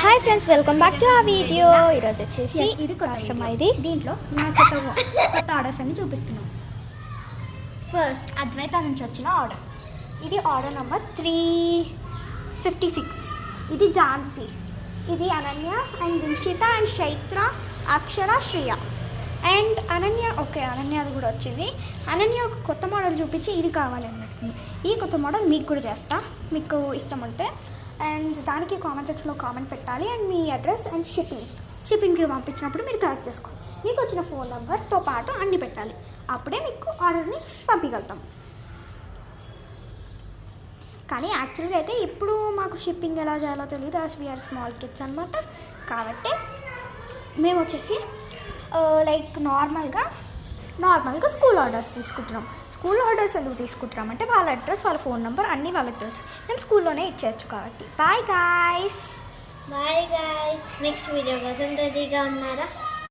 Hi friends, welcome back to ఆ video. ఈరోజు వచ్చేసి ఇది కష్టమా ఇది దీంట్లో నా కొత్త ఆర్డర్స్ అన్ని చూపిస్తున్నాం. ఫస్ట్ అద్వైత నుంచి వచ్చిన ఆర్డర్. ఇది ఆర్డర్ నెంబర్ 356. ఇది ఝాన్సీ, ఇది Ananya and Dilshitha and Chaitra, Akshara, Shriya and Ananya. Okay, అనన్యది కూడా వచ్చింది. అనన్య ఒక కొత్త మోడల్ చూపించి ఇది కావాలని చెప్తుంది. ఈ కొత్త మోడల్ మీకు కూడా చేస్తా, మీకు ఇష్టం ఉంటే. అండ్ దానికి కామెంట్ సెక్షన్లో కామెంట్ పెట్టాలి అండ్ మీ అడ్రస్ అండ్ షిప్పింగ్కి పంపించినప్పుడు మీరు కలెక్ట్ చేసుకోండి. మీకు వచ్చిన ఫోన్ నెంబర్తో పాటు అన్నీ పెట్టాలి, అప్పుడే మీకు ఆర్డర్ని పంపించగలుగుతాం. కానీ యాక్చువల్గా అయితే ఇప్పుడు మాకు షిప్పింగ్ ఎలా చేయాలో తెలియదు, యాజ్ వీఆర్ స్మాల్ కిడ్స్ అనమాట. కాబట్టి మేము వచ్చేసి లైక్ నార్మల్గా స్కూల్ ఆర్డర్స్ తీసుకుంటున్నాం. స్కూల్ ఆర్డర్స్ ఎందుకు తీసుకుంటున్నాం అంటే వాళ్ళ అడ్రస్, వాళ్ళ ఫోన్ నెంబర్ అన్నీ వాళ్ళకి తెలుసు. మేము స్కూల్లోనే ఇచ్చేయచ్చు కాబట్టి. Bye guys. నెక్స్ట్ వీడియో కోసం రెడీగా ఉన్నారా?